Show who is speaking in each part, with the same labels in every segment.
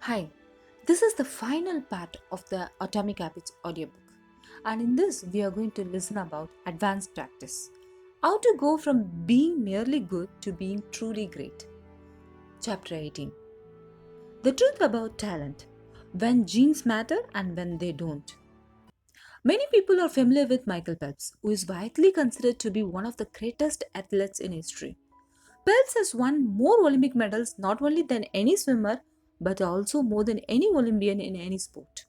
Speaker 1: Hi, this is the final part of the Atomic Habits audiobook, and in this, we are going to listen about advanced practice. How to go from being merely good to being truly great. Chapter 18. The truth about talent, when genes matter and when they don't. Many people are familiar with Michael Phelps, who is widely considered to be one of the greatest athletes in history. Phelps has won more Olympic medals not only than any swimmer but also more than any Olympian in any sport.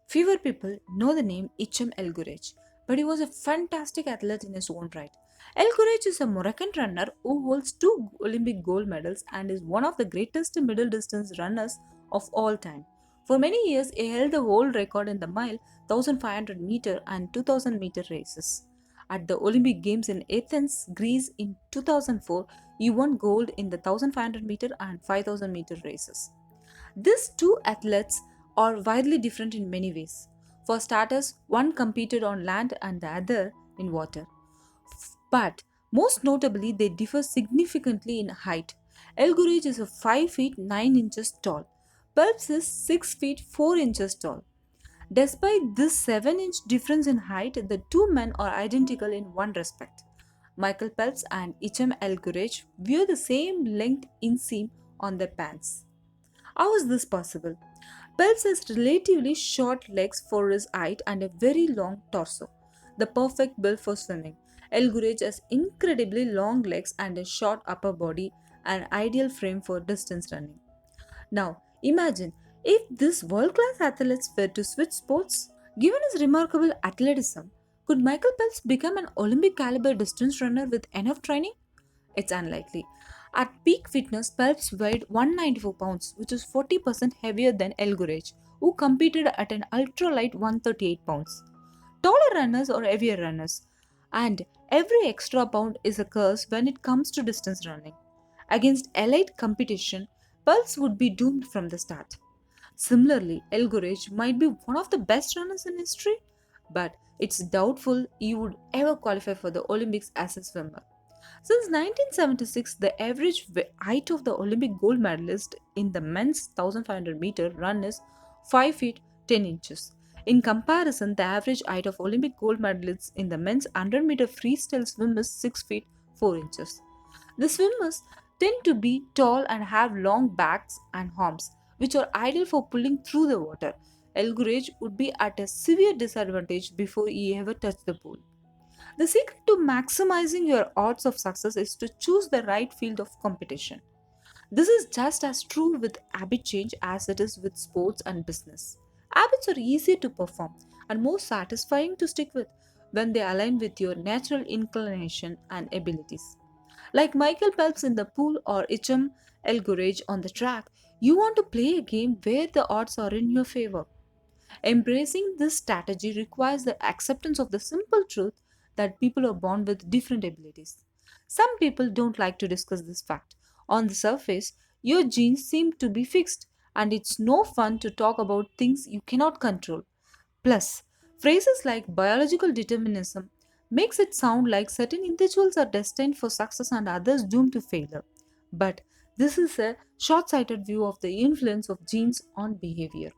Speaker 1: Fewer people know the name Ichem El Gurech, but he was a fantastic athlete in his own right. El Gurech is a Moroccan runner who holds two Olympic gold medals and is one of the greatest middle distance runners of all time. For many years, he held the world record in the mile, 1500 meter and 2000 meter races. At the Olympic Games in Athens, Greece in 2004, he won gold in the 1500 meter and 5000 meter races. These two athletes are widely different in many ways. For starters, one competed on land and the other in water. But most notably, they differ significantly in height. El Gurage is 5 feet 9 inches tall. Phelps is 6 feet 4 inches tall. Despite this 7-inch difference in height, the two men are identical in one respect. Michael Phelps and Ichem El Gurage wear the same length inseam on their pants. How is this possible? Phelps has relatively short legs for his height and a very long torso, the perfect build for swimming. El Gurage has incredibly long legs and a short upper body, an ideal frame for distance running. Now, imagine if these world class athletes were to switch sports. Given his remarkable athleticism, could Michael Phelps become an Olympic caliber distance runner with enough training? It's unlikely. At peak fitness, Phelps weighed 194 pounds, which is 40% heavier than El Gurage, who competed at an ultralight 138 pounds. Taller runners or heavier runners, and every extra pound is a curse when it comes to distance running. Against elite competition, Phelps would be doomed from the start. Similarly, El Gurage might be one of the best runners in history, but it's doubtful he would ever qualify for the Olympics as a swimmer. Since 1976, the average height of the Olympic gold medalist in the men's 1500 meter run is 5 feet 10 inches. In comparison, the average height of Olympic gold medalists in the men's 100-meter freestyle swim is 6 feet 4 inches. The swimmers tend to be tall and have long backs and arms, which are ideal for pulling through the water. El Gurage would be at a severe disadvantage before he ever touched the pool. The secret to maximizing your odds of success is to choose the right field of competition. This is just as true with habit change as it is with sports and business. Habits are easier to perform and more satisfying to stick with when they align with your natural inclination and abilities. Like Michael Phelps in the pool or Ichem El Gurage on the track, you want to play a game where the odds are in your favor. Embracing this strategy requires the acceptance of the simple truth that people are born with different abilities. Some people don't like to discuss this fact. On the surface, your genes seem to be fixed, and it's no fun to talk about things you cannot control. Plus, phrases like biological determinism makes it sound like certain individuals are destined for success and others doomed to failure. But this is a short-sighted view of the influence of genes on behavior.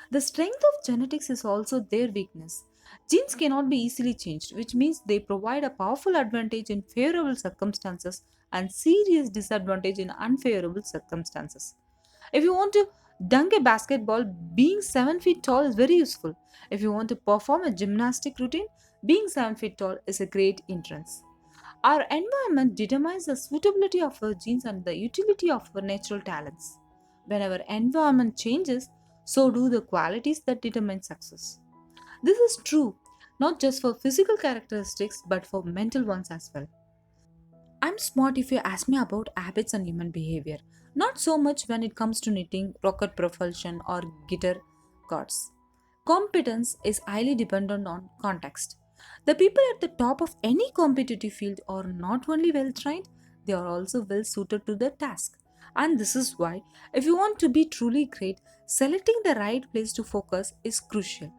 Speaker 1: The strength of genetics is also their weakness. Genes cannot be easily changed, which means they provide a powerful advantage in favorable circumstances and serious disadvantage in unfavorable circumstances. If you want to dunk a basketball, being 7 feet tall is very useful. If you want to perform a gymnastic routine, being 7 feet tall is a great entrance. Our environment determines the suitability of our genes and the utility of our natural talents. When our environment changes, so do the qualities that determine success. This is true not just for physical characteristics but for mental ones as well. I'm smart if you ask me about habits and human behavior, not so much when it comes to knitting, rocket propulsion, or guitar chords. Competence is highly dependent on context. The people at the top of any competitive field are not only well trained, they are also well suited to the task. And this is why, if you want to be truly great, selecting the right place to focus is crucial.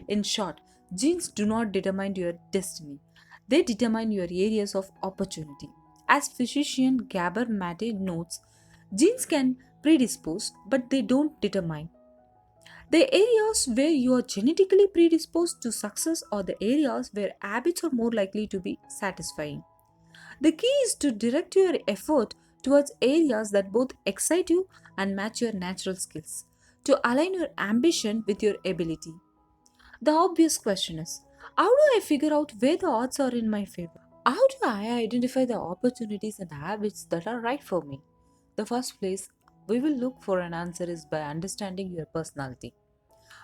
Speaker 1: In short, genes do not determine your destiny, they determine your areas of opportunity. As physician Gabor Mate notes, genes can predisposed, but they don't determine. The areas where you are genetically predisposed to success are the areas where habits are more likely to be satisfying. The key is to direct your effort towards areas that both excite you and match your natural skills, to align your ambition with your ability. The obvious question is, how do I figure out where the odds are in my favor? How do I identify the opportunities and habits that are right for me? The first place we will look for an answer is by understanding your personality.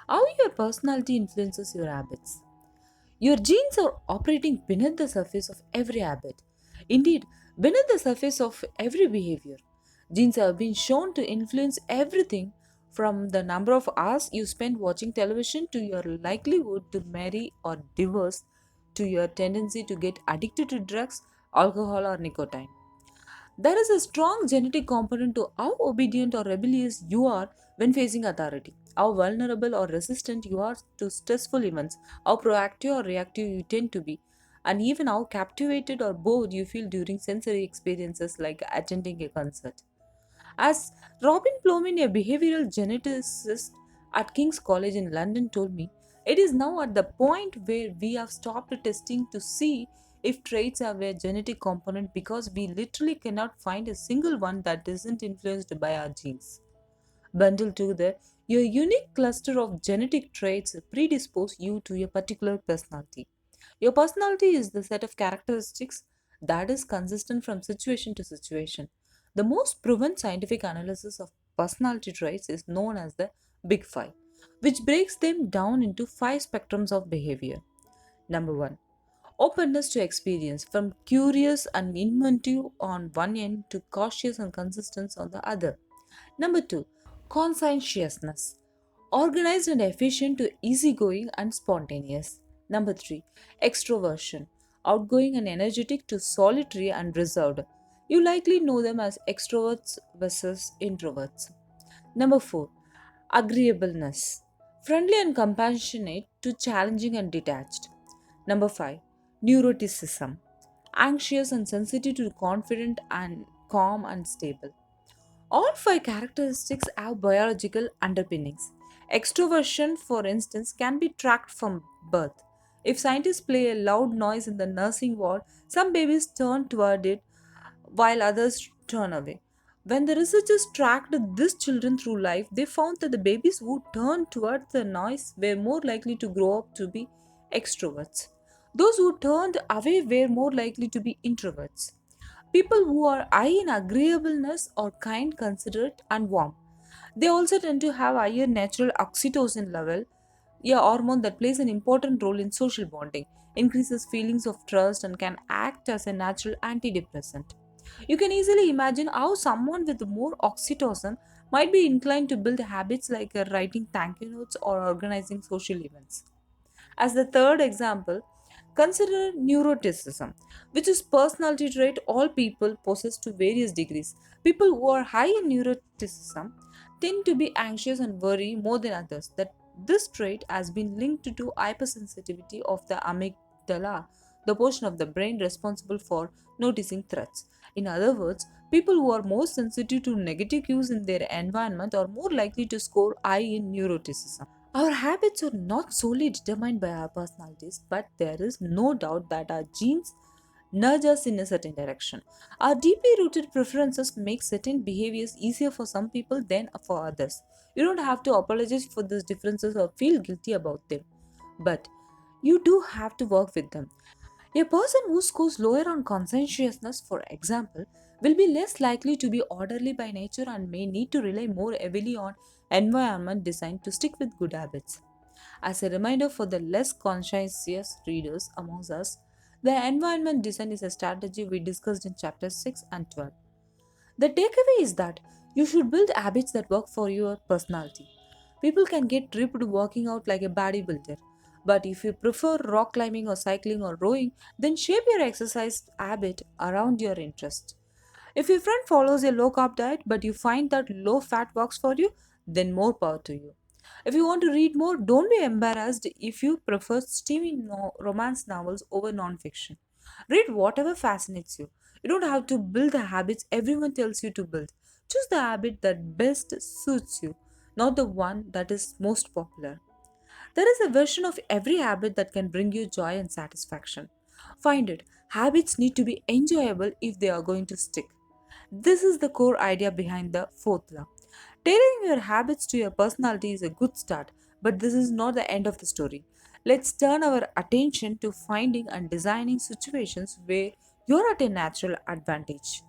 Speaker 1: How your personality influences your habits. Your genes are operating beneath the surface of every habit. Indeed, beneath the surface of every behavior. Genes have been shown to influence everything from the number of hours you spend watching television to your likelihood to marry or divorce to your tendency to get addicted to drugs, alcohol, or nicotine. There is a strong genetic component to how obedient or rebellious you are when facing authority, how vulnerable or resistant you are to stressful events, how proactive or reactive you tend to be, and even how captivated or bored you feel during sensory experiences like attending a concert. As Robin Plomin, a behavioral geneticist at King's College in London, told me, it is now at the point where we have stopped testing to see if traits have a genetic component because we literally cannot find a single one that isn't influenced by our genes. Bundled together, your unique cluster of genetic traits predispose you to a particular personality. Your personality is the set of characteristics that is consistent from situation to situation. The most proven scientific analysis of personality traits is known as the Big Five, which breaks them down into five spectrums of behavior. Number one, openness to experience, from curious and inventive on one end to cautious and consistent on the other. Number two, conscientiousness, organized and efficient to easygoing and spontaneous. Number three, extroversion, outgoing and energetic to solitary and reserved. You likely know them as extroverts versus introverts. Number four, agreeableness, friendly and compassionate to challenging and detached. Number five, neuroticism, anxious and sensitive to confident and calm and stable. All five characteristics have biological underpinnings. Extroversion, for instance, can be tracked from birth. If scientists play a loud noise in the nursing ward, some babies turn toward it while others turn away. When the researchers tracked these children through life, they found that the babies who turned toward the noise were more likely to grow up to be extroverts. Those who turned away were more likely to be introverts. People who are high in agreeableness are kind, considerate, and warm. They also tend to have higher natural oxytocin level, a hormone that plays an important role in social bonding, increases feelings of trust, and can act as a natural antidepressant. You can easily imagine how someone with more oxytocin might be inclined to build habits like writing thank you notes or organizing social events. As the third example, consider neuroticism, which is personality trait all people possess to various degrees. People who are high in neuroticism tend to be anxious and worry more than others. That this trait has been linked to hypersensitivity of the amygdala, the portion of the brain responsible for noticing threats. In other words, people who are more sensitive to negative cues in their environment are more likely to score high in neuroticism. Our habits are not solely determined by our personalities, but there is no doubt that our genes nudge us in a certain direction. Our deeply rooted preferences make certain behaviors easier for some people than for others. You don't have to apologize for these differences or feel guilty about them, but you do have to work with them. A person who scores lower on conscientiousness, for example, will be less likely to be orderly by nature and may need to rely more heavily on environment design to stick with good habits. As a reminder for the less conscientious readers amongst us, the environment design is a strategy we discussed in chapters 6 and 12. The takeaway is that you should build habits that work for your personality. People can get ripped working out like a bodybuilder. But if you prefer rock climbing or cycling or rowing, then shape your exercise habit around your interest. If your friend follows a low carb diet but you find that low fat works for you, then more power to you. If you want to read more, don't be embarrassed if you prefer steamy romance novels over non-fiction. Read whatever fascinates you. You don't have to build the habits everyone tells you to build. Choose the habit that best suits you, not the one that is most popular. There is a version of every habit that can bring you joy and satisfaction. Find it. Habits need to be enjoyable if they are going to stick. This is the core idea behind the fourth law. Tailoring your habits to your personality is a good start, but this is not the end of the story. Let's turn our attention to finding and designing situations where you're at a natural advantage.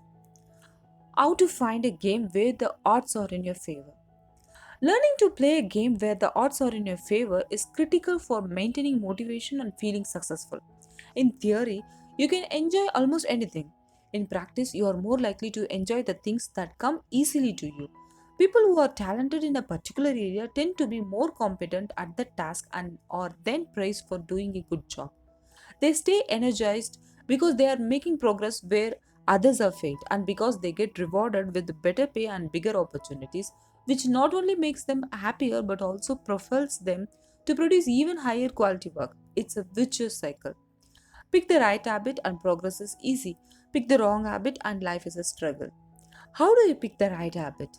Speaker 1: How to find a game where the odds are in your favor. Learning to play a game where the odds are in your favor is critical for maintaining motivation and feeling successful. In theory, you can enjoy almost anything. In practice, you are more likely to enjoy the things that come easily to you. People who are talented in a particular area tend to be more competent at the task and are then praised for doing a good job. They stay energized because they are making progress where others have failed and because they get rewarded with better pay and bigger opportunities, which not only makes them happier but also propels them to produce even higher quality work. It's a vicious cycle. Pick the right habit and progress is easy. Pick the wrong habit and life is a struggle. How do you pick the right habit?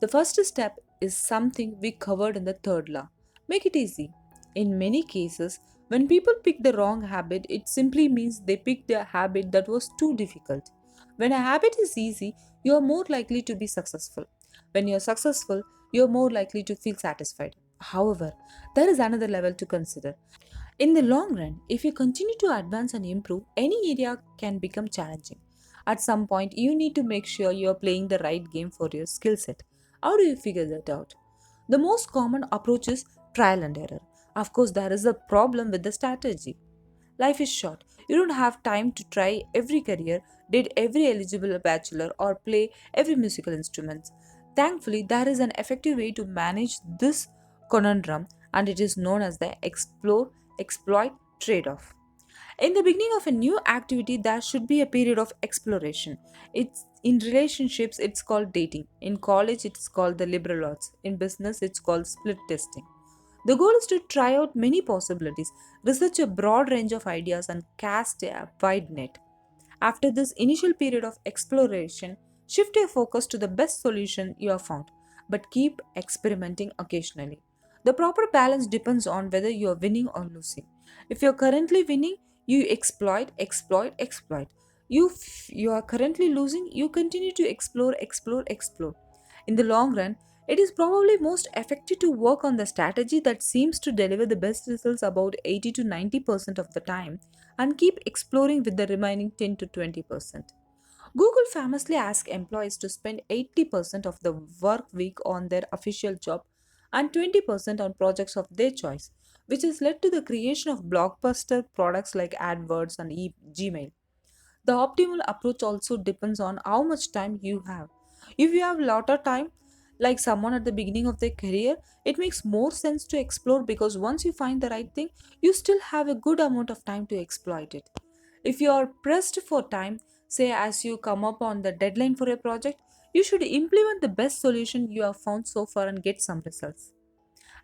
Speaker 1: The first step is something we covered in the third law. Make it easy. In many cases, when people pick the wrong habit, it simply means they picked a habit that was too difficult. When a habit is easy, you are more likely to be successful. When you are successful, you are more likely to feel satisfied. However, there is another level to consider. In the long run, if you continue to advance and improve, any area can become challenging. At some point, you need to make sure you are playing the right game for your skill set. How do you figure that out? The most common approach is trial and error. Of course, there is a problem with the strategy. Life is short. You don't have time to try every career, date every eligible bachelor, or play every musical instrument. Thankfully, there is an effective way to manage this conundrum, and it is known as the explore exploit trade off. In the beginning of a new activity, there should be a period of exploration. It's in relationships, it's called dating. In college, it's called the liberal arts. In business, it's called split testing. The goal is to try out many possibilities, research a broad range of ideas, and cast a wide net. After this initial period of exploration, shift your focus to the best solution you have found, but keep experimenting occasionally. The proper balance depends on whether you are winning or losing. If you are currently winning, you exploit, exploit, exploit. You are currently losing, you continue to explore, explore, explore. In the long run, it is probably most effective to work on the strategy that seems to deliver the best results about 80 to 90% of the time and keep exploring with the remaining 10 to 20%. Google famously asks employees to spend 80% of the work week on their official job and 20% on projects of their choice, which has led to the creation of blockbuster products like AdWords and Gmail. The optimal approach also depends on how much time you have. If you have a lot of time, like someone at the beginning of their career, it makes more sense to explore because once you find the right thing, you still have a good amount of time to exploit it. If you are pressed for time, say as you come up on the deadline for a project, you should implement the best solution you have found so far and get some results.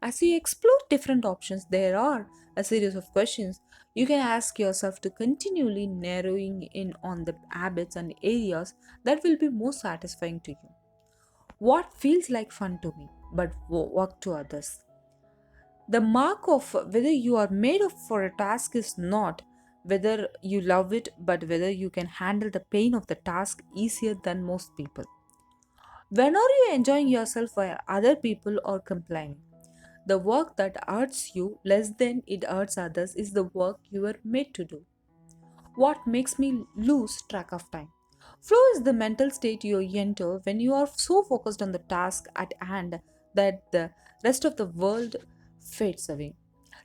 Speaker 1: As you explore different options, there are a series of questions you can ask yourself to continually narrowing in on the habits and areas that will be most satisfying to you. What feels like fun to me but work to others? The mark of whether you are made up for a task is not whether you love it but whether you can handle the pain of the task easier than most people. When are you enjoying yourself while other people are complaining? The work that hurts you less than it hurts others is the work you were made to do. What makes me lose track of time? Flow is the mental state you enter when you are so focused on the task at hand that the rest of the world fades away.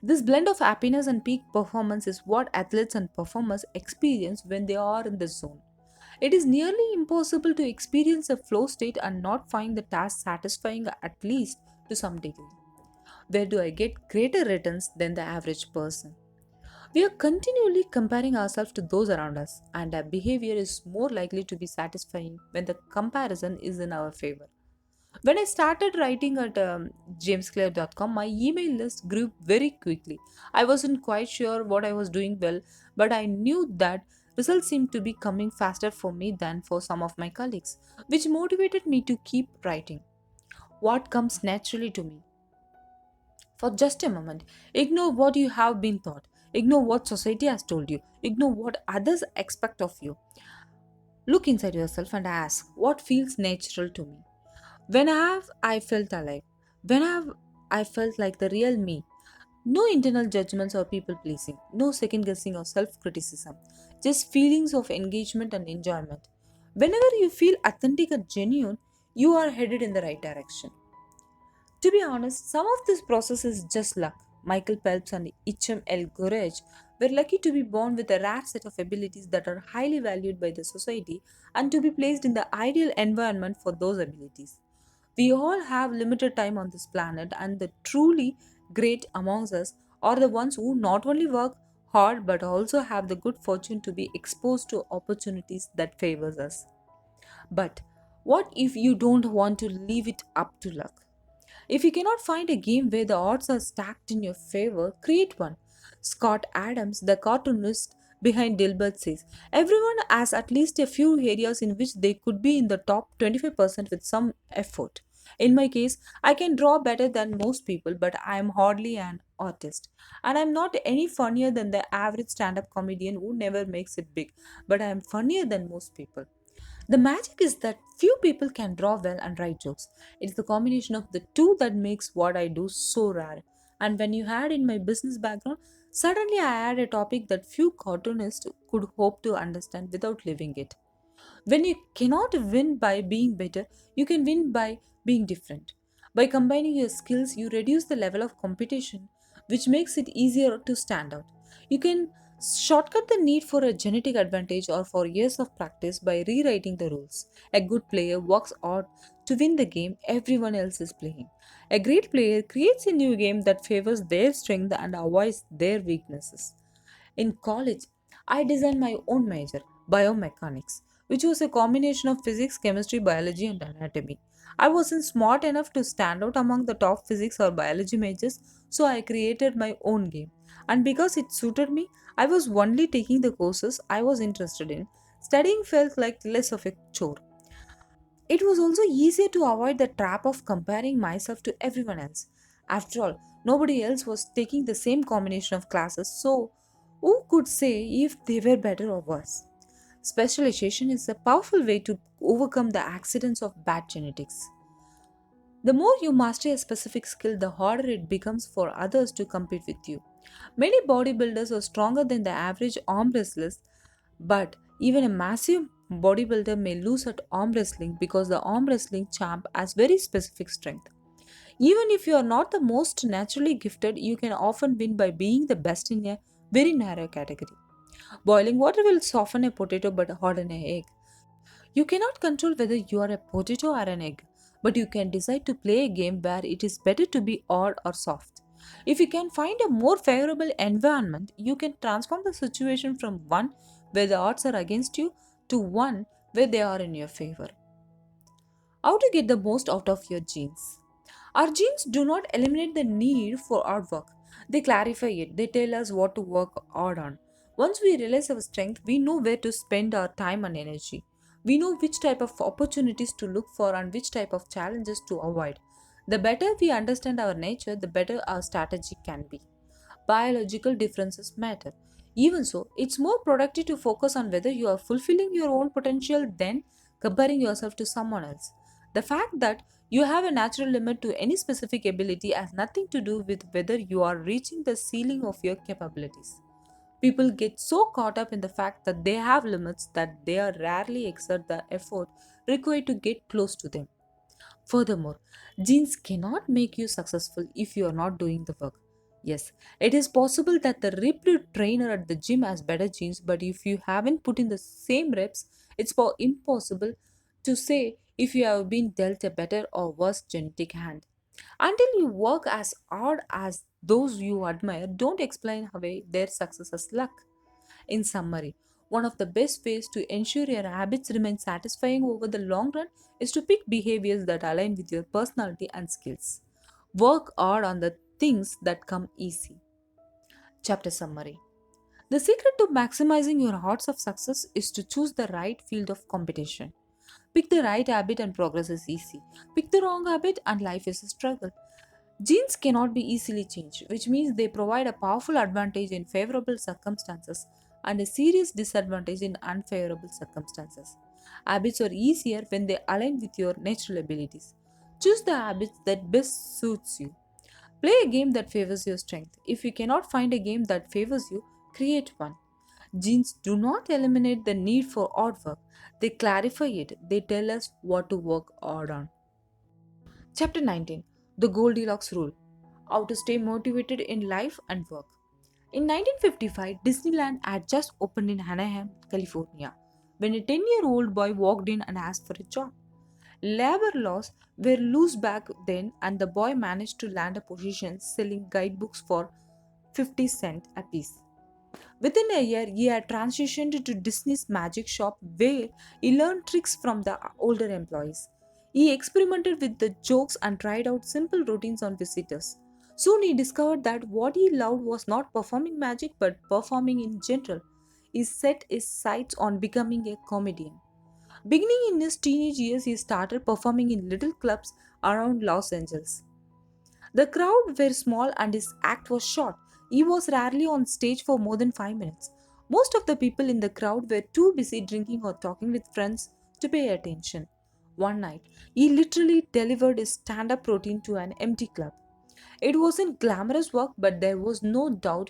Speaker 1: This blend of happiness and peak performance is what athletes and performers experience when they are in the zone. It is nearly impossible to experience a flow state and not find the task satisfying at least to some degree. Where do I get greater returns than the average person? We are continually comparing ourselves to those around us, and our behavior is more likely to be satisfying when the comparison is in our favor. When I started writing at jamesclair.com, my email list grew very quickly. I wasn't quite sure what I was doing well, but I knew that Results seemed to be coming faster for me than for some of my colleagues, which motivated me to keep writing. What comes naturally to me? For just a moment, ignore what you have been taught, ignore what society has told you, ignore what others expect of you. Look inside yourself and ask what feels natural to me. When have I felt alive? When have I felt like the real me? No internal judgments or people pleasing, no second guessing or self criticism, just feelings of engagement and enjoyment. Whenever you feel authentic and genuine, you are headed in the right direction. To be honest, some of this process is just luck. Michael Phelps and Ichem El Gorege were lucky to be born with a rare set of abilities that are highly valued by the society and to be placed in the ideal environment for those abilities. We all have limited time on this planet, and the truly great amongst us are the ones who not only work hard but also have the good fortune to be exposed to opportunities that favors us. But what if you don't want to leave it up to luck? If you cannot find a game where the odds are stacked in your favor, create one. Scott Adams, the cartoonist behind Dilbert, says everyone has at least a few areas in which they could be in the top 25% with some effort. In my case, I can draw better than most people, but I am hardly an artist. And I'm not any funnier than the average stand up comedian who never makes it big, but I am funnier than most people. The magic is that few people can draw well and write jokes. It's the combination of the two that makes what I do so rare. And when you add in my business background, suddenly I add a topic that few cartoonists could hope to understand without living it. When you cannot win by being better, you can win by being different. By combining your skills, you reduce the level of competition, which makes it easier to stand out. You can shortcut the need for a genetic advantage or for years of practice by rewriting the rules. A good player works hard to win the game everyone else is playing. A great player creates a new game that favors their strength and avoids their weaknesses. In college, I designed my own major, biomechanics, which was a combination of physics, chemistry, biology, and anatomy. I wasn't smart enough to stand out among the top physics or biology majors, so I created my own game. And because it suited me, I was only taking the courses I was interested in. Studying felt like less of a chore. It was also easier to avoid the trap of comparing myself to everyone else. After all, nobody else was taking the same combination of classes, so who could say if they were better or worse? Specialization is a powerful way to overcome the accidents of bad genetics. The more you master a specific skill, the harder it becomes for others to compete with you. Many bodybuilders are stronger than the average arm wrestlers, but even a massive bodybuilder may lose at arm wrestling because the arm wrestling champ has very specific strength. Even if you are not the most naturally gifted, you can often win by being the best in a very narrow category. Boiling water will soften a potato but harden an egg. You cannot control whether you are a potato or an egg, but you can decide to play a game where it is better to be hard or soft. If you can find a more favorable environment, you can transform the situation from one where the odds are against you to one where they are in your favor. How to get the most out of your genes? Our genes do not eliminate the need for hard work. They clarify it. They tell us what to work hard on. Once we realize our strength, we know where to spend our time and energy. We know which type of opportunities to look for and which type of challenges to avoid. The better we understand our nature, the better our strategy can be. Biological differences matter. Even so, it's more productive to focus on whether you are fulfilling your own potential than comparing yourself to someone else. The fact that you have a natural limit to any specific ability has nothing to do with whether you are reaching the ceiling of your capabilities. People get so caught up in the fact that they have limits that they are rarely exert the effort required to get close to them. Furthermore, genes cannot make you successful if you are not doing the work. Yes, it is possible that the ripped trainer at the gym has better genes, but if you haven't put in the same reps, it's impossible to say if you have been dealt a better or worse genetic hand. Until you work as hard as those you admire, don't explain away their success as luck. In summary, one of the best ways to ensure your habits remain satisfying over the long run is to pick behaviors that align with your personality and skills. Work hard on the things that come easy. Chapter summary. The secret to maximizing your odds of success is to choose the right field of competition. Pick the right habit and progress is easy. Pick the wrong habit and life is a struggle. Genes cannot be easily changed, which means they provide a powerful advantage in favorable circumstances and a serious disadvantage in unfavorable circumstances. Habits are easier when they align with your natural abilities. Choose the habits that best suits you. Play a game that favors your strength. If you cannot find a game that favors you, create one. Genes do not eliminate the need for odd work, they clarify it. They tell us what to work hard on. Chapter 19, The Goldilocks Rule, How to Stay Motivated in Life and Work. In 1955, Disneyland had just opened in Anaheim, California, when a 10-year-old boy walked in and asked for a job. Labor laws were loose back then, and the boy managed to land a position selling guidebooks for 50 cents apiece. Within a year, he had transitioned to Disney's magic shop where he learned tricks from the older employees. He experimented with the jokes and tried out simple routines on visitors. Soon he discovered that what he loved was not performing magic but performing in general. He set his sights on becoming a comedian. Beginning in his teenage years, he started performing in little clubs around Los Angeles. The crowd were small and his act was short. He was rarely on stage for more than 5 minutes. Most of the people in the crowd were too busy drinking or talking with friends to pay attention. One night, he literally delivered his stand up routine to an empty club. It wasn't glamorous work, but there was no doubt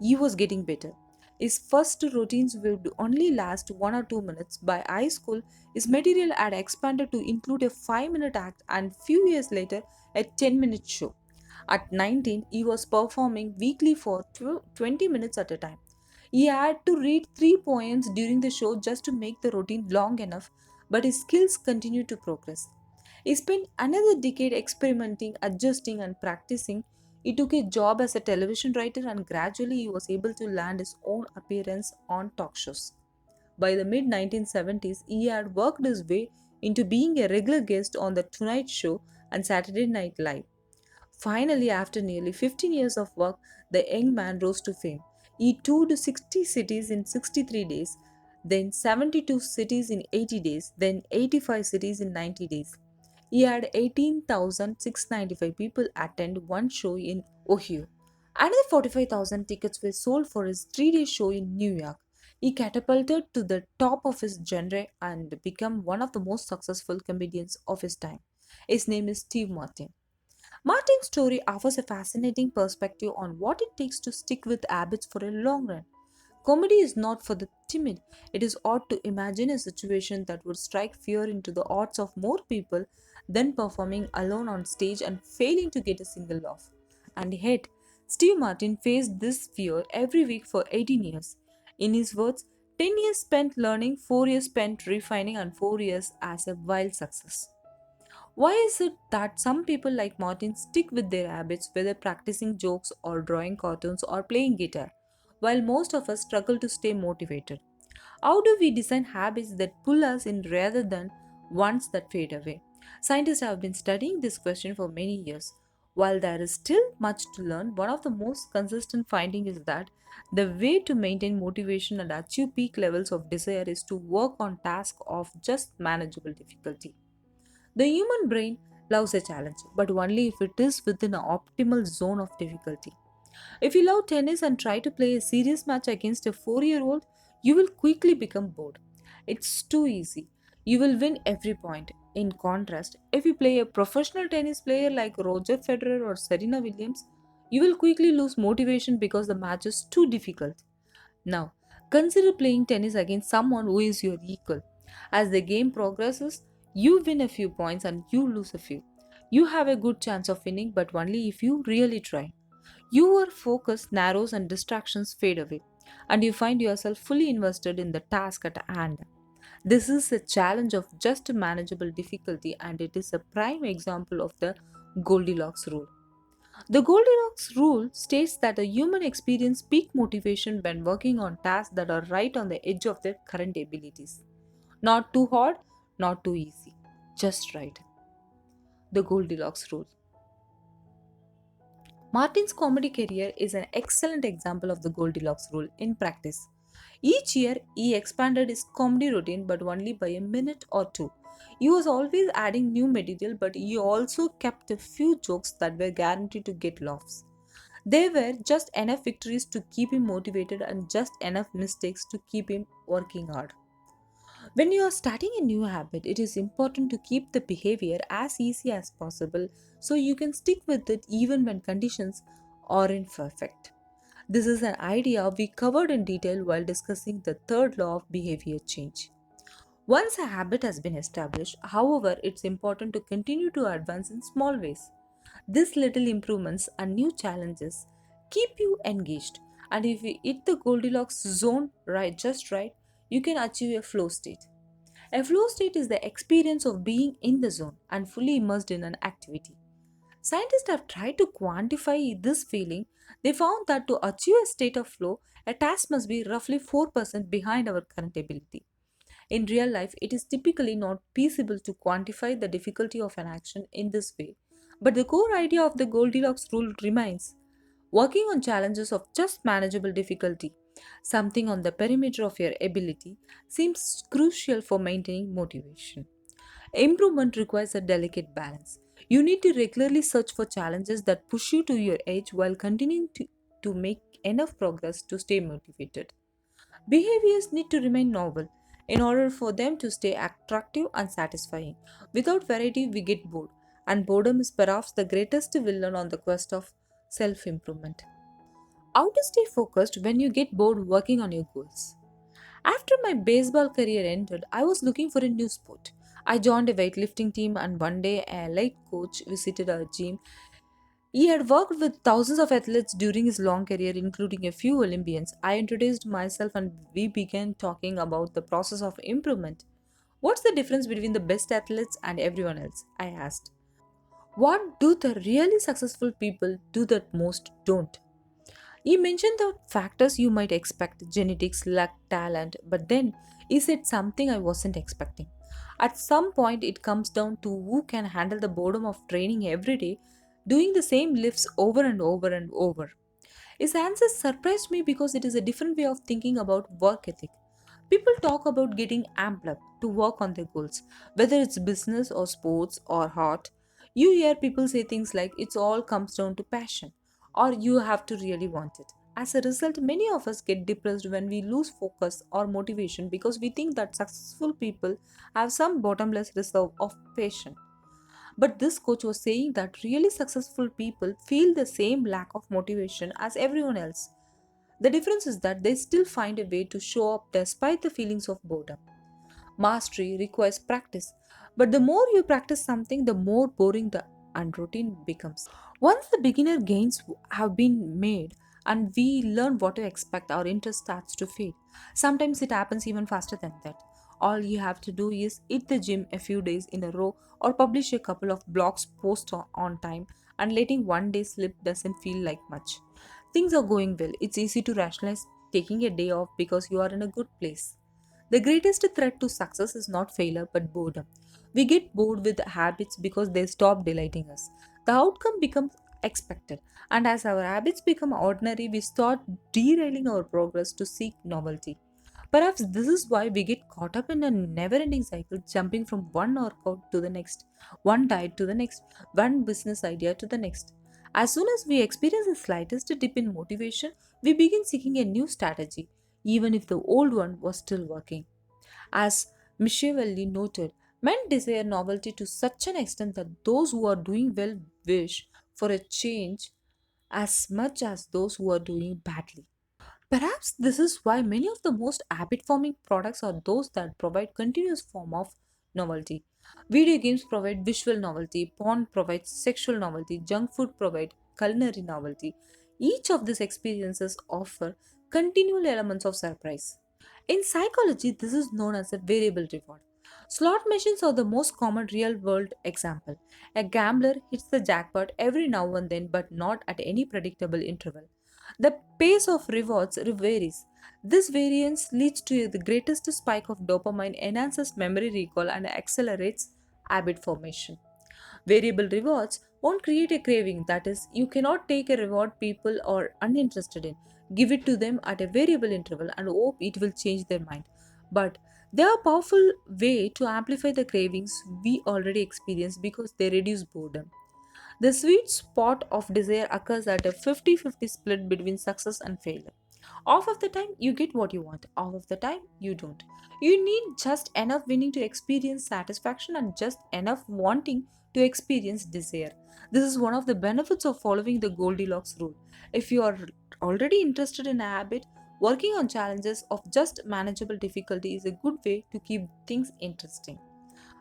Speaker 1: he was getting better. His first routines would only last 1 or 2 minutes. By high school, his material had expanded to include a 5-minute act and few years later a 10-minute show. At 19, he was performing weekly for 20 minutes at a time. He had to read 3 poems during the show just to make the routine long enough, but his skills continued to progress. He spent another decade experimenting, adjusting, and practicing. He took a job as a television writer and gradually he was able to land his own appearance on talk shows. By the mid 1970s, he had worked his way into being a regular guest on The Tonight Show and Saturday Night Live. Finally, after nearly 15 years of work, the young man rose to fame. He toured 60 cities in 63 days, then 72 cities in 80 days, then 85 cities in 90 days. He had 18,695 people attend one show in Ohio. Another 45,000 tickets were sold for his 3-day show in New York. He catapulted to the top of his genre and became one of the most successful comedians of his time. His name is Steve Martin. Martin's story offers a fascinating perspective on what it takes to stick with habits for a long run. Comedy is not for the timid. It is odd to imagine a situation that would strike fear into the hearts of more people than performing alone on stage and failing to get a single laugh. And yet, Steve Martin faced this fear every week for 18 years. In his words, 10 years spent learning, 4 years spent refining, and 4 years as a wild success. Why is it that some people like Martin stick with their habits, whether practicing jokes or drawing cartoons or playing guitar, while most of us struggle to stay motivated? How do we design habits that pull us in rather than ones that fade away? Scientists have been studying this question for many years. While there is still much to learn, one of the most consistent findings is that the way to maintain motivation and achieve peak levels of desire is to work on tasks of just manageable difficulty. The human brain loves a challenge, but only if it is within an optimal zone of difficulty. If you love tennis and try to play a serious match against a 4-year-old, you will quickly become bored. It's too easy. You will win every point. In contrast, if you play a professional tennis player like Roger Federer or Serena Williams, you will quickly lose motivation because the match is too difficult. Now, consider playing tennis against someone who is your equal. As the game progresses, you win a few points and you lose a few. You have a good chance of winning, but only if you really try. Your focus narrows and distractions fade away, and you find yourself fully invested in the task at hand. This is a challenge of just manageable difficulty, and it is a prime example of the Goldilocks rule. The Goldilocks rule states that a human experience peak motivation when working on tasks that are right on the edge of their current abilities. Not too hard, not too easy, just right. The Goldilocks rule. Martin's comedy career is an excellent example of the Goldilocks rule in practice. Each year, he expanded his comedy routine but only by a minute or two. He was always adding new material, but he also kept a few jokes that were guaranteed to get laughs. There were just enough victories to keep him motivated and just enough mistakes to keep him working hard. When you are starting a new habit, it is important to keep the behavior as easy as possible so you can stick with it even when conditions aren't perfect. This is an idea we covered in detail while discussing the third law of behavior change. Once a habit has been established, however, it's important to continue to advance in small ways. These little improvements and new challenges keep you engaged, and if you hit the Goldilocks zone just right, you can achieve a flow state. A flow state is the experience of being in the zone and fully immersed in an activity. Scientists have tried to quantify this feeling. They found that to achieve a state of flow, a task must be roughly 4% behind our current ability. In real life, it is typically not feasible to quantify the difficulty of an action in this way. But the core idea of the Goldilocks rule remains working on challenges of just manageable difficulty, something on the perimeter of your ability, seems crucial for maintaining motivation. Improvement requires a delicate balance. You need to regularly search for challenges that push you to your edge while continuing to make enough progress to stay motivated. Behaviors need to remain novel in order for them to stay attractive and satisfying. Without variety, we get bored, and boredom is perhaps the greatest villain on the quest of self improvement. How to stay focused when you get bored working on your goals? After my baseball career ended, I was looking for a new sport. I joined a weightlifting team, and one day a late coach visited our gym. He had worked with thousands of athletes during his long career, including a few Olympians. I introduced myself and we began talking about the process of improvement. What's the difference between the best athletes and everyone else? I asked. What do the really successful people do that most don't? He mentioned the factors you might expect genetics, luck, talent, but then he said something I wasn't expecting. At some point, it comes down to who can handle the boredom of training every day, doing the same lifts over and over and over. His answer surprised me because it is a different way of thinking about work ethic. People talk about getting amped up to work on their goals, whether it's business or sports or art. You hear people say things like it's all comes down to passion or you have to really want it. As a result, many of us get depressed when we lose focus or motivation because we think that successful people have some bottomless reserve of passion. But this coach was saying that really successful people feel the same lack of motivation as everyone else. The difference is that they still find a way to show up despite the feelings of boredom. Mastery requires practice, but the more you practice something, the more boring the routine becomes. Once the beginner gains have been made and we learn what to expect, our interest starts to fade. Sometimes it happens even faster than that. All you have to do is hit the gym a few days in a row or publish a couple of blogs post on time, and letting one day slip doesn't feel like much. Things are going well. It's easy to rationalize taking a day off because you are in a good place. The greatest threat to success is not failure but boredom. We get bored with habits because they stop delighting us. The outcome becomes expected, and as our habits become ordinary, we start derailing our progress to seek novelty. Perhaps this is why we get caught up in a never ending cycle, jumping from one workout to the next, one diet to the next, one business idea to the next. As soon as we experience the slightest dip in motivation, we begin seeking a new strategy, even if the old one was still working. As Machiavelli noted, men desire novelty to such an extent that those who are doing well wish for a change as much as those who are doing badly. Perhaps this is why many of the most habit forming products are those that provide continuous form of novelty. Video games provide visual novelty, porn provides sexual novelty, junk food provide culinary novelty. Each of these experiences offer continual elements of surprise. In psychology, this is known as a variable reward. Slot machines are the most common real world example. A gambler hits the jackpot every now and then, but not at any predictable interval. The pace of rewards varies. This variance leads to the greatest spike of dopamine, enhances memory recall, and accelerates habit formation. Variable rewards Won't create a craving, that is, you cannot take a reward people are uninterested in, give it to them at a variable interval and hope it will change their mind. But they are a powerful way to amplify the cravings we already experience because they reduce boredom. The sweet spot of desire occurs at a 50-50 split between success and failure. Half of the time you get what you want, half of the time you don't. You need just enough winning to experience satisfaction and just enough wanting to experience desire. This is one of the benefits of following the Goldilocks rule. If you are already interested in a habit, working on challenges of just manageable difficulty is a good way to keep things interesting.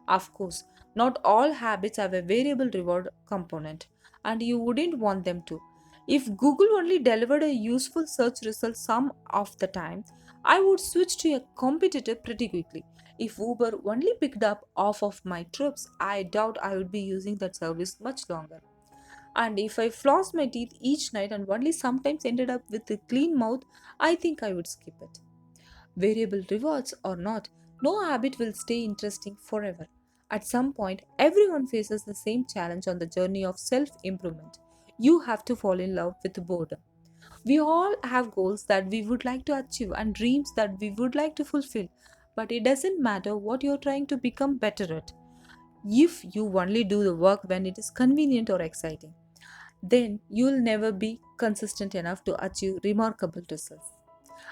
Speaker 1: Of course, not all habits have a variable reward component, and you wouldn't want them to. If Google only delivered a useful search result some of the time, I would switch to a competitor pretty quickly. If Uber only picked up half of my trips, I doubt I would be using that service much longer. And if I flossed my teeth each night and only sometimes ended up with a clean mouth, I think I would skip it. Variable rewards or not, no habit will stay interesting forever. At some point, everyone faces the same challenge on the journey of self improvement. You have to fall in love with boredom. We all have goals that we would like to achieve and dreams that we would like to fulfill, but it doesn't matter what you're trying to become better at. If you only do the work when it is convenient or exciting, then you'll never be consistent enough to achieve remarkable results.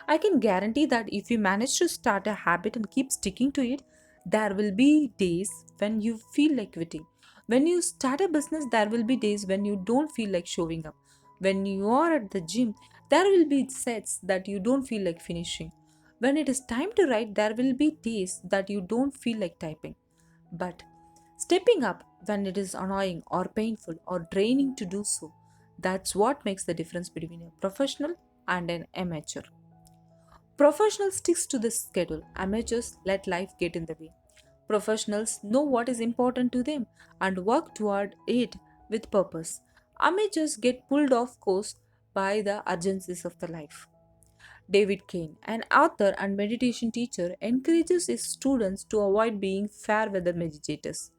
Speaker 1: I can guarantee that if you manage to start a habit and keep sticking to it, there will be days when you feel like quitting. When you start a business, there will be days when you don't feel like showing up. When you are at the gym, there will be sets that you don't feel like finishing. When it is time to write, there will be days that you don't feel like typing. But stepping up when it is annoying or painful or draining to do so, that's what makes the difference between a professional and an amateur. Professionals sticks to the schedule. Amateurs let life get in the way. Professionals know what is important to them and work toward it with purpose. Amateurs get pulled off course by the urgencies of the life. David Kane, an author and meditation teacher, encourages his students to avoid being fair weather meditators.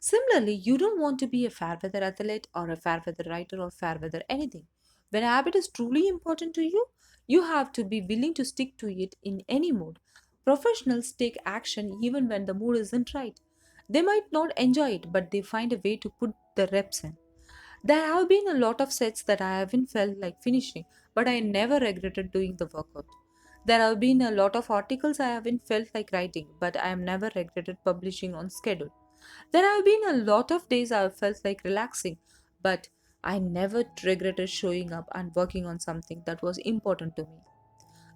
Speaker 1: Similarly, you don't want to be a fair weather athlete or a fair weather writer or fair weather anything. When a habit is truly important to you, you have to be willing to stick to it in any mood. Professionals take action even when the mood isn't right. They might not enjoy it, but they find a way to put the reps in. There have been a lot of sets that I haven't felt like finishing, but I never regretted doing the workout. There have been a lot of articles I haven't felt like writing, but I have never regretted publishing on schedule. There have been a lot of days I have felt like relaxing, but I never regretted showing up and working on something that was important to me.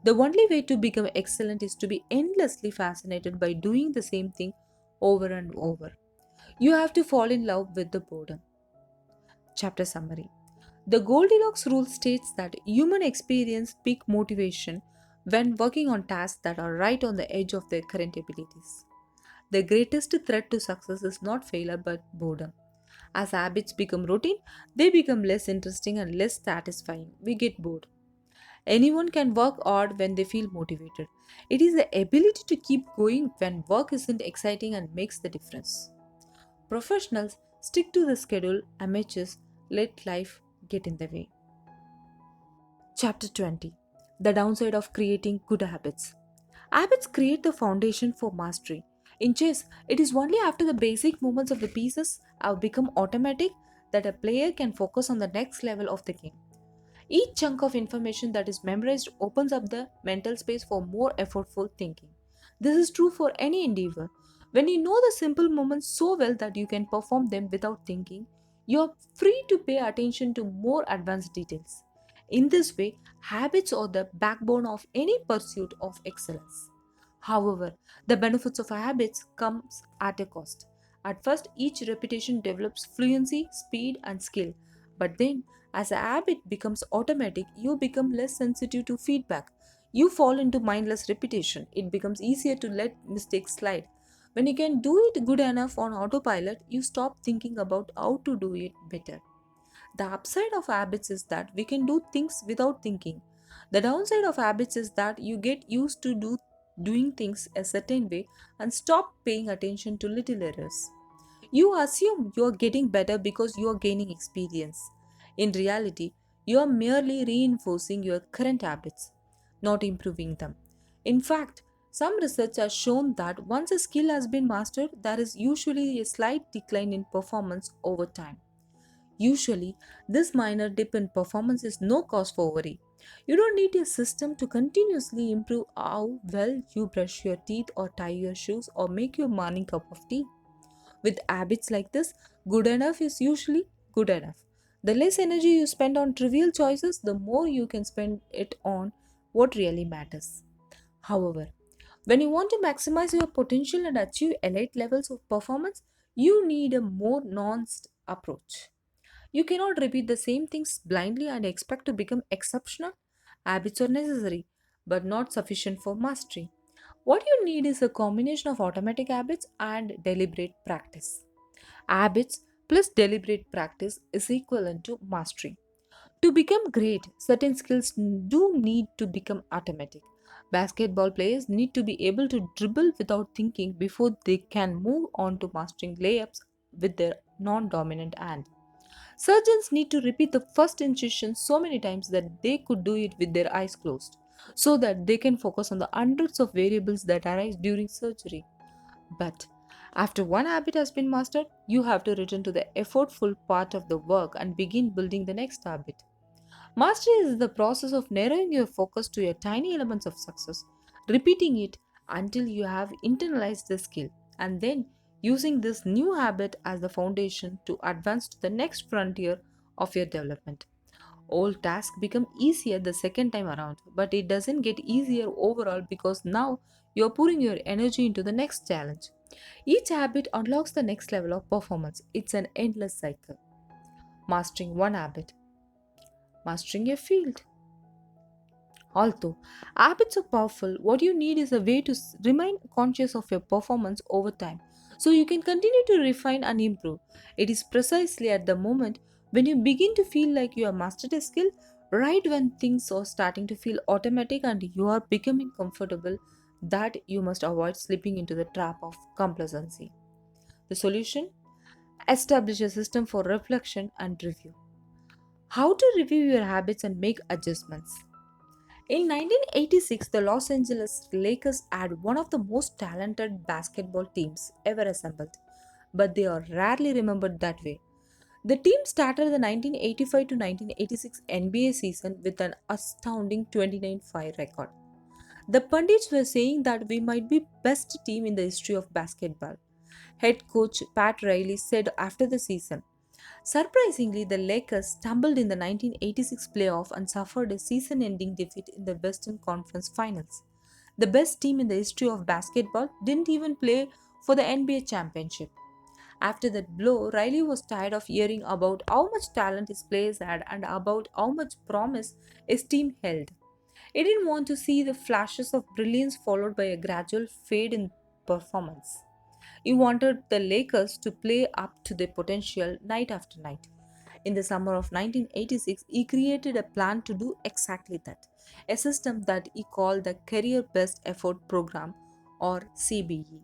Speaker 1: The only way to become excellent is to be endlessly fascinated by doing the same thing over and over. You have to fall in love with the boredom. Chapter summary. The Goldilocks rule states that human experience peak motivation when working on tasks that are right on the edge of their current abilities. The greatest threat to success is not failure but boredom. As habits become routine, they become less interesting and less satisfying. We get bored. Anyone can work hard when they feel motivated. It is the ability to keep going when work isn't exciting and makes the difference. Professionals stick to the schedule, amateurs let life get in the way. Chapter 20. The downside of creating good habits. Habits create the foundation for mastery. In chess, it is only after the basic movements of the pieces have become automatic that a player can focus on the next level of the game. Each chunk of information that is memorized opens up the mental space for more effortful thinking. This is true for any endeavor. When you know the simple movements so well that you can perform them without thinking, you are free to pay attention to more advanced details. In this way, habits are the backbone of any pursuit of excellence. However, the benefits of habits comes at a cost. At first, each repetition develops fluency, speed, and skill. But then, as a habit becomes automatic, you become less sensitive to feedback. You fall into mindless repetition. It becomes easier to let mistakes slide. When you can do it good enough on autopilot, you stop thinking about how to do it better. The upside of habits is that we can do things without thinking. The downside of habits is that you get used to doing things a certain way and stop paying attention to little errors. You assume you are getting better because you are gaining experience. In reality, you are merely reinforcing your current habits, not improving them. In fact, some research has shown that once a skill has been mastered, there is usually a slight decline in performance over time. Usually, this minor dip in performance is no cause for worry. You don't need a system to continuously improve how well you brush your teeth or tie your shoes or make your morning cup of tea. With habits like this, good enough is usually good enough. The less energy you spend on trivial choices, the more you can spend it on what really matters. However, when you want to maximize your potential and achieve elite levels of performance, you need a more nuanced approach. You cannot repeat the same things blindly and expect to become exceptional. Habits are necessary, but not sufficient for mastery. What you need is a combination of automatic habits and deliberate practice. Habits plus deliberate practice is equivalent to mastery. To become great, certain skills do need to become automatic. Basketball players need to be able to dribble without thinking before they can move on to mastering layups with their non dominant hand. Surgeons need to repeat the first incision so many times that they could do it with their eyes closed, so that they can focus on the hundreds of variables that arise during surgery. But after one habit has been mastered, you have to return to the effortful part of the work and begin building the next habit. Mastery is the process of narrowing your focus to your tiny elements of success, repeating it until you have internalized the skill, and then using this new habit as the foundation to advance to the next frontier of your development. Old tasks become easier the second time around, but it doesn't get easier overall because now you're pouring your energy into the next challenge. Each habit unlocks the next level of performance. It's an endless cycle. Mastering one habit, mastering a field. Although habits are powerful, what you need is a way to remain conscious of your performance over time so you can continue to refine and improve. It is precisely at the moment when you begin to feel like you have mastered a skill, right when things are starting to feel automatic and you are becoming comfortable, that you must avoid slipping into the trap of complacency. The solution? Establish a system for reflection and review. How to review your habits and make adjustments. In 1986, the Los Angeles Lakers had one of the most talented basketball teams ever assembled, but they are rarely remembered that way. The team started the 1985 to 1986 NBA season with an astounding 29-5 record. The pundits were saying that we might be best team in the history of basketball. Head coach Pat Riley said after the season, surprisingly, the Lakers stumbled in the 1986 playoff and suffered a season ending defeat in the Western Conference Finals. The best team in the history of basketball didn't even play for the NBA championship. After that blow, Riley was tired of hearing about how much talent his players had and about how much promise his team held. He didn't want to see the flashes of brilliance followed by a gradual fade in performance. He wanted the Lakers to play up to their potential night after night. In the summer of 1986, he created a plan to do exactly that, a system that he called the Career Best Effort Program or CBE.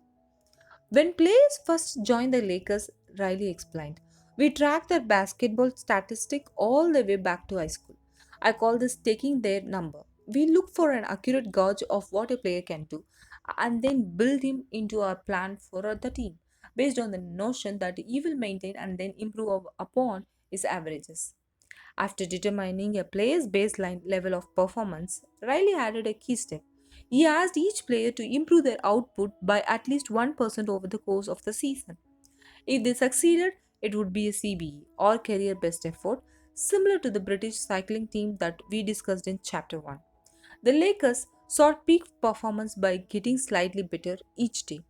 Speaker 1: When players first joined the Lakers, Riley explained, we track their basketball statistic all the way back to high school. I call this taking their number. We look for an accurate gauge of what a player can do and then build him into our plan for the team based on the notion that he will maintain and then improve upon his averages. After determining a player's baseline level of performance, Riley added a key step. He asked each player to improve their output by at least 1% over the course of the season. If they succeeded, it would be a CBE or career best effort, similar to the British cycling team that we discussed in chapter 1. The Lakers sought peak performance by getting slightly better each day.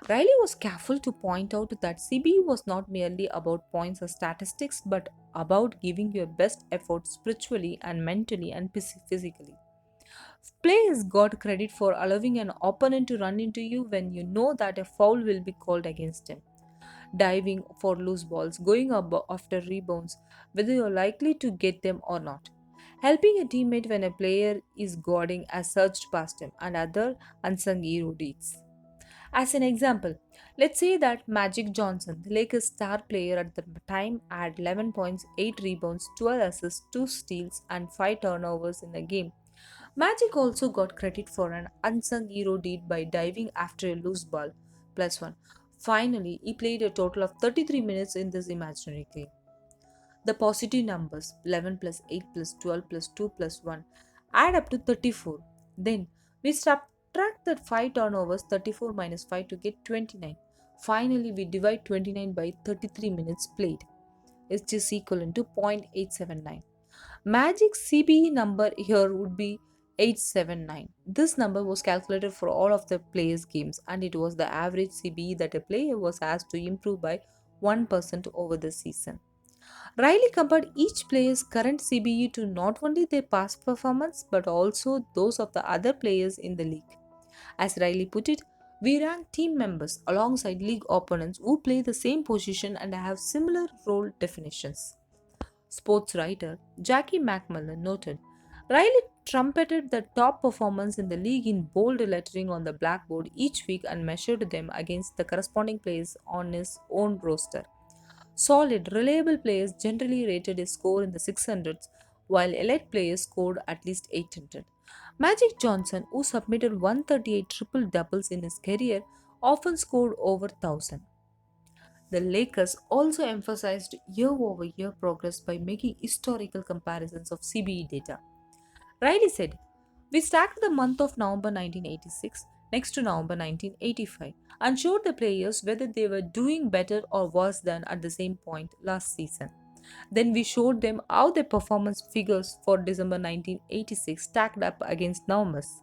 Speaker 1: Riley was careful to point out that CBE was not merely about points or statistics but about giving your best effort spiritually and mentally and physically. Players got credit for allowing an opponent to run into you when you know that a foul will be called against him. Diving for loose balls, going up after rebounds, whether you're likely to get them or not. Helping a teammate when a player is guarding has surged past him, and other unsung hero deeds. As an example, let's say that Magic Johnson, the Lakers star player at the time, had 11 points, 8 rebounds, 12 assists, 2 steals, and 5 turnovers in a game. Magic also got credit for an unsung hero deed by diving after a loose ball, plus 1. Finally, he played a total of 33 minutes in this imaginary game. The positive numbers 11 plus 8 plus 12 plus 2 plus 1 add up to 34. Then we subtract the 5 turnovers 34 minus 5 to get 29. Finally, we divide 29 by 33 minutes played, which is equivalent to 0.879. Magic CBE number here would be 879. This number was calculated for all of the players' games and it was the average CBE that a player was asked to improve by 1% over the season. Riley compared each player's current CBE to not only their past performance but also those of the other players in the league. As Riley put it, we rank team members alongside league opponents who play the same position and have similar role definitions. Sports writer Jackie McMullen noted, Riley trumpeted the top performance in the league in bold lettering on the blackboard each week and measured them against the corresponding players on his own roster. Solid, reliable players generally rated a score in the 600s, while elite players scored at least 800. Magic Johnson, who submitted 138 triple doubles in his career, often scored over 1000. The Lakers also emphasized year over year progress by making historical comparisons of CBE data. Riley said, we stacked the month of November 1986 next to November 1985 and showed the players whether they were doing better or worse than at the same point last season. Then we showed them how their performance figures for December 1986 stacked up against November's.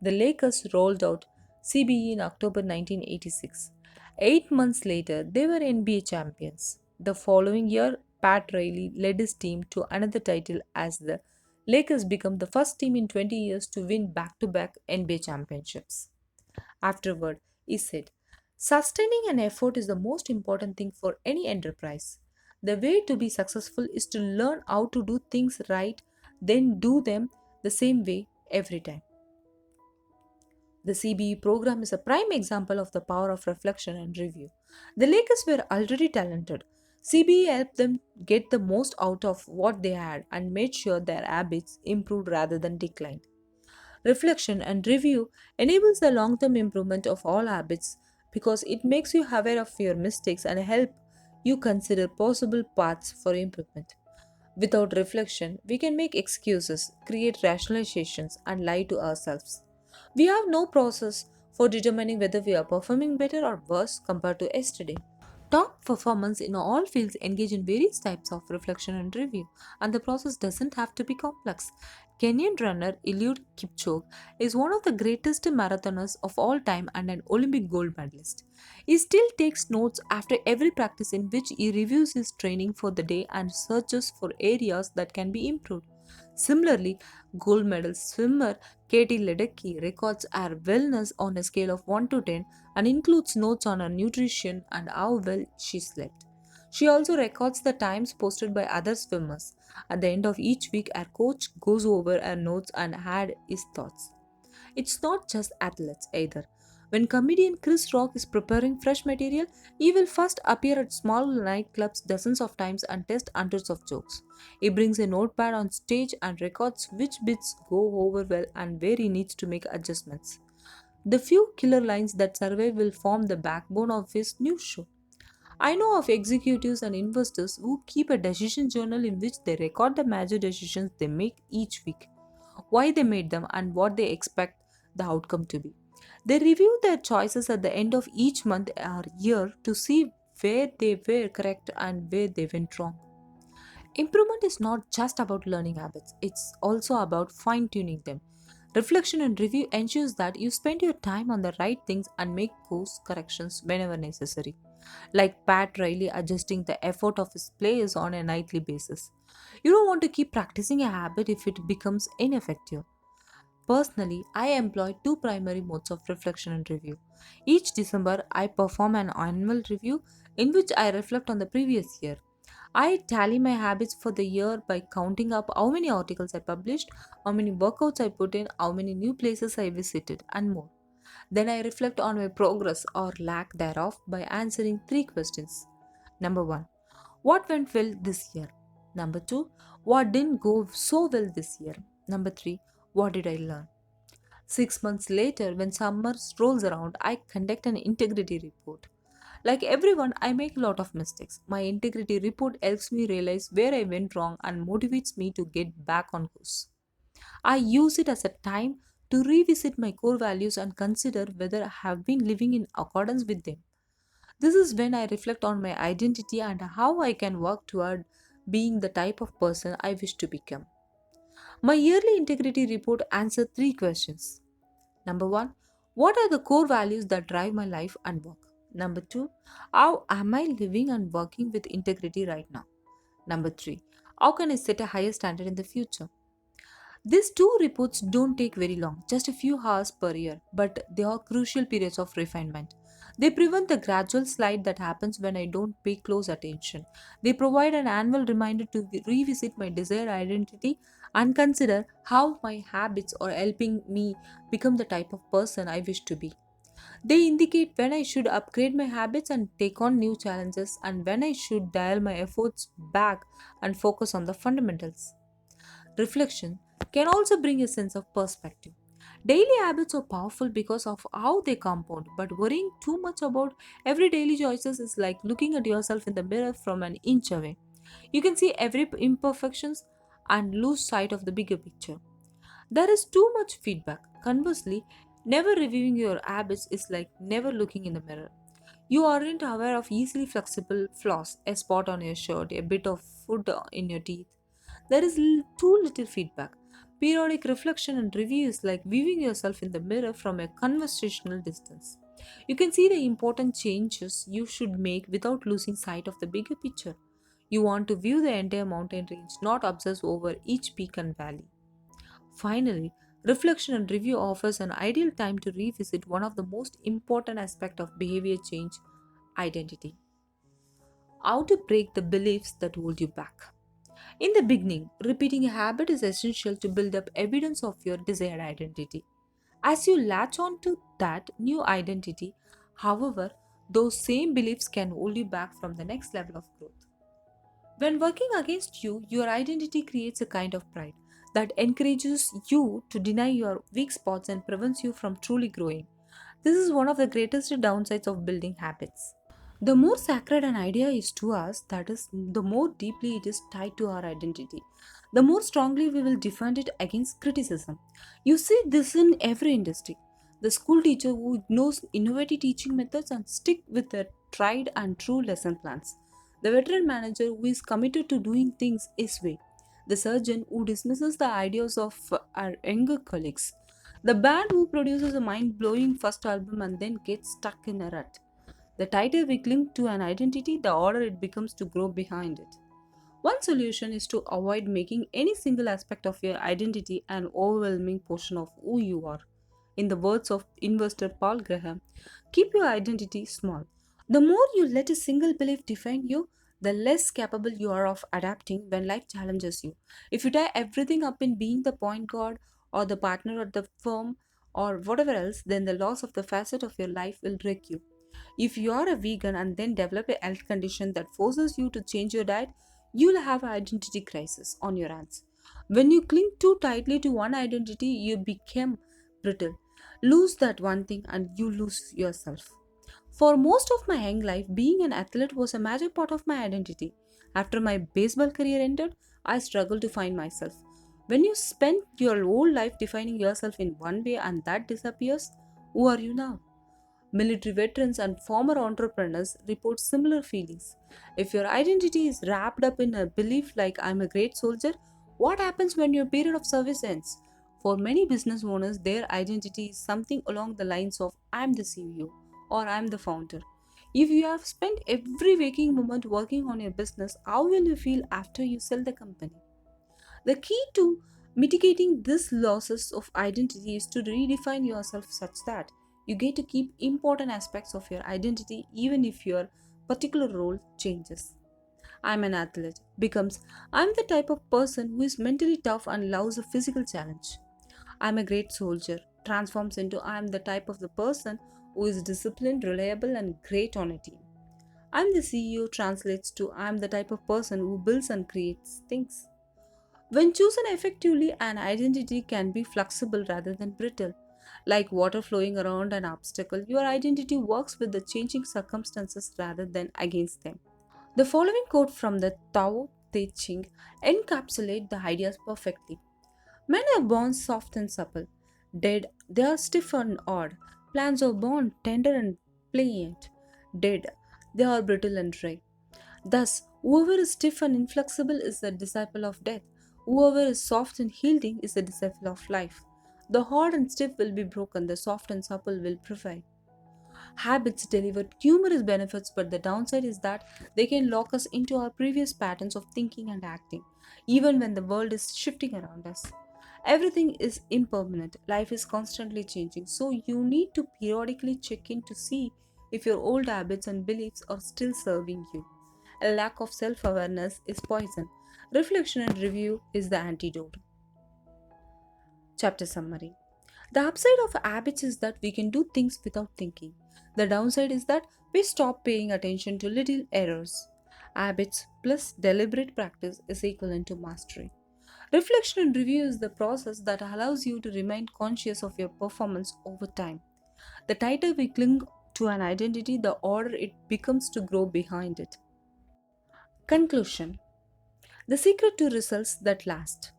Speaker 1: The Lakers rolled out CBE in October 1986. 8 months later, they were NBA champions. The following year, Pat Riley led his team to another title as the Lakers became the first team in 20 years to win back to back NBA championships. Afterward, he said, sustaining an effort is the most important thing for any enterprise. The way to be successful is to learn how to do things right, then do them the same way every time. The CBE program is a prime example of the power of reflection and review. The Lakers were already talented. CBE helped them get the most out of what they had and made sure their habits improved rather than declined. Reflection and review enables the long-term improvement of all habits because it makes you aware of your mistakes and help you consider possible paths for improvement. Without reflection, we can make excuses, create rationalizations, and lie to ourselves. We have no process for determining whether we are performing better or worse compared to yesterday. Top performance in all fields engage in various types of reflection and review, and the process doesn't have to be complex. Kenyan runner Eliud Kipchoge is one of the greatest marathoners of all time and an Olympic gold medalist. He still takes notes after every practice in which he reviews his training for the day and searches for areas that can be improved. Similarly, gold medal swimmer Katie Ledecky records her wellness on a scale of 1 to 10 and includes notes on her nutrition and how well she slept. She also records the times posted by other swimmers. At the end of each week, her coach goes over her notes and adds his thoughts. It's not just athletes either. When comedian Chris Rock is preparing fresh material, he will first appear at small nightclubs dozens of times and test hundreds of jokes. He brings a notepad on stage and records which bits go over well and where he needs to make adjustments. The few killer lines that survive will form the backbone of his new show. I know of executives and investors who keep a decision journal in which they record the major decisions they make each week, why they made them, and what they expect the outcome to be. They review their choices at the end of each month or year to see where they were correct and where they went wrong. Improvement is not just about learning habits, it's also about fine tuning them. Reflection and review ensures that you spend your time on the right things and make course corrections whenever necessary, like Pat Riley adjusting the effort of his players on a nightly basis. You don't want to keep practicing a habit if it becomes ineffective. Personally, I employ two primary modes of reflection and review. Each December, I perform an annual review in which I reflect on the previous year. I tally my habits for the year by counting up how many articles I published, how many workouts I put in, how many new places I visited, and more. Then I reflect on my progress or lack thereof by answering three questions. Number one, what went well this year? Number two, what didn't go so well this year? Number three, what did I learn? 6 months later, when summer rolls around, I conduct an integrity report. Like everyone, I make a lot of mistakes. My integrity report helps me realize where I went wrong and motivates me to get back on course. I use it as a time to revisit my core values and consider whether I have been living in accordance with them. This is when I reflect on my identity and how I can work toward being the type of person I wish to become. My yearly integrity report answers three questions. Number one, what are the core values that drive my life and work? Number two, how am I living and working with integrity right now? Number three, how can I set a higher standard in the future? These two reports don't take very long, just a few hours per year, but they are crucial periods of refinement. They prevent the gradual slide that happens when I don't pay close attention. They provide an annual reminder to revisit my desired identity and consider how my habits are helping me become the type of person I wish to be. They indicate when I should upgrade my habits and take on new challenges, and when I should dial my efforts back and focus on the fundamentals. Reflection can also bring a sense of perspective. Daily habits are powerful because of how they compound, but worrying too much about every daily choices is like looking at yourself in the mirror from an inch away. You can see every imperfections and lose sight of the bigger picture. There is too much feedback. Conversely, never reviewing your habits is like never looking in the mirror. You aren't aware of easily flexible flaws, a spot on your shirt, a bit of food in your teeth. There is too little feedback. Periodic reflection and review is like viewing yourself in the mirror from a conversational distance. You can see the important changes you should make without losing sight of the bigger picture. You want to view the entire mountain range, not obsess over each peak and valley. Finally, reflection and review offers an ideal time to revisit one of the most important aspects of behavior change: identity. How to break the beliefs that hold you back. In the beginning, repeating a habit is essential to build up evidence of your desired identity. As you latch on to that new identity, however, those same beliefs can hold you back from the next level of growth. When working against you, your identity creates a kind of pride that encourages you to deny your weak spots and prevents you from truly growing. This is one of the greatest downsides of building habits. The more sacred an idea is to us, that is, the more deeply it is tied to our identity, the more strongly we will defend it against criticism. You see this in every industry. The school teacher who ignores innovative teaching methods and stick with their tried and true lesson plans. The veteran manager who is committed to doing things his way. The surgeon who dismisses the ideas of our younger colleagues. The band who produces a mind blowing first album and then gets stuck in a rut. The tighter we cling to an identity, the harder it becomes to grow behind it. One solution is to avoid making any single aspect of your identity an overwhelming portion of who you are. In the words of investor Paul Graham, keep your identity small. The more you let a single belief define you, the less capable you are of adapting when life challenges you. If you tie everything up in being the point guard or the partner at the firm or whatever else, then the loss of the facet of your life will wreck you. If you are a vegan and then develop a health condition that forces you to change your diet, you'll have an identity crisis on your hands. When you cling too tightly to one identity, you become brittle. Lose that one thing and you lose yourself. For most of my young life, being an athlete was a major part of my identity. After my baseball career ended, I struggled to find myself. When you spend your whole life defining yourself in one way and that disappears, who are you now? Military veterans and former entrepreneurs report similar feelings. If your identity is wrapped up in a belief like I'm a great soldier, what happens when your period of service ends? For many business owners, their identity is something along the lines of I'm the CEO or I'm the founder. If you have spent every waking moment working on your business, how will you feel after you sell the company? The key to mitigating this losses of identity is to redefine yourself such that you get to keep important aspects of your identity even if your particular role changes. I'm an athlete becomes I'm the type of person who is mentally tough and loves a physical challenge. I'm a great soldier transforms into I am the type of the person who is disciplined, reliable, and great on a team. I'm the CEO translates to I am the type of person who builds and creates things. When chosen effectively, an identity can be flexible rather than brittle. Like water flowing around an obstacle, your identity works with the changing circumstances rather than against them. The following quote from the Tao Te Ching encapsulate the ideas perfectly. Men are born soft and supple. Dead, they are stiff and odd. Plants are born tender and pliant. Dead, they are brittle and dry. Thus, whoever is stiff and inflexible is the disciple of death. Whoever is soft and yielding is the disciple of life. The hard and stiff will be broken, the soft and supple will prevail. Habits deliver numerous benefits, but the downside is that they can lock us into our previous patterns of thinking and acting, even when the world is shifting around us. Everything is impermanent, life is constantly changing, so you need to periodically check in to see if your old habits and beliefs are still serving you. A lack of self awareness is poison. Reflection and review is the antidote. Chapter summary. The upside of habits is that we can do things without thinking. The downside is that we stop paying attention to little errors. Habits plus deliberate practice is equivalent to mastery. Reflection and review is the process that allows you to remain conscious of your performance over time. The tighter we cling to an identity, the harder it becomes to grow behind it. Conclusion. The secret to results that last.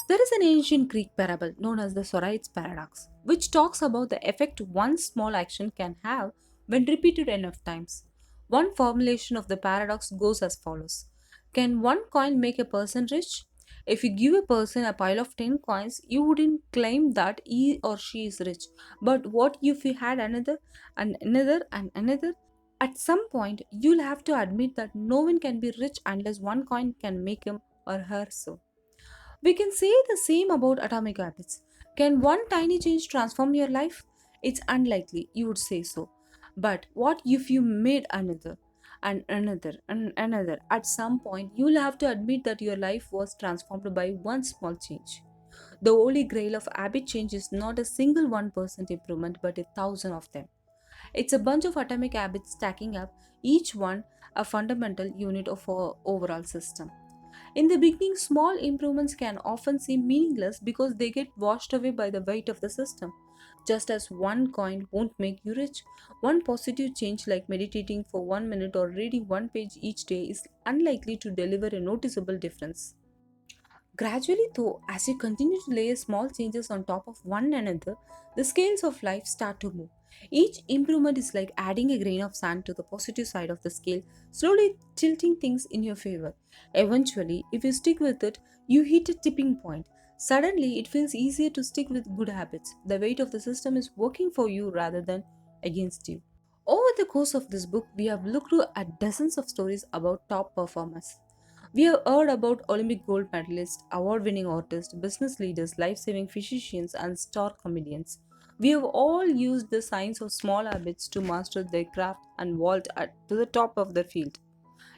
Speaker 1: There is an ancient Greek parable known as the Sorait's paradox, which talks about the effect one small action can have when repeated enough times. One formulation of the paradox goes as follows. Can one coin make a person rich? If you give a person a pile of 10 coins, you wouldn't claim that he or she is rich. But what if you had another and another and another? At some point, you'll have to admit that no one can be rich unless one coin can make him or her so. We can say the same about atomic habits. Can one tiny change transform your life? It's unlikely you would say so. But what if you made another and another and another? At some point, you'll have to admit that your life was transformed by one small change. The holy grail of habit change is not a single 1% improvement, but a thousand of them. It's a bunch of atomic habits stacking up, each one a fundamental unit of our overall system. In the beginning, small improvements can often seem meaningless because they get washed away by the weight of the system. Just as one coin won't make you rich, one positive change like meditating for 1 minute or reading one page each day is unlikely to deliver a noticeable difference. Gradually, though, as you continue to layer small changes on top of one another, the scales of life start to move. Each improvement is like adding a grain of sand to the positive side of the scale, slowly tilting things in your favor. Eventually, if you stick with it, you hit a tipping point. Suddenly, it feels easier to stick with good habits. The weight of the system is working for you rather than against you. Over the course of this book, we have looked at dozens of stories about top performers. We have heard about Olympic gold medalists, award winning artists, business leaders, life saving physicians, and star comedians. We have all used the science of small habits to master their craft and vault to the top of the field.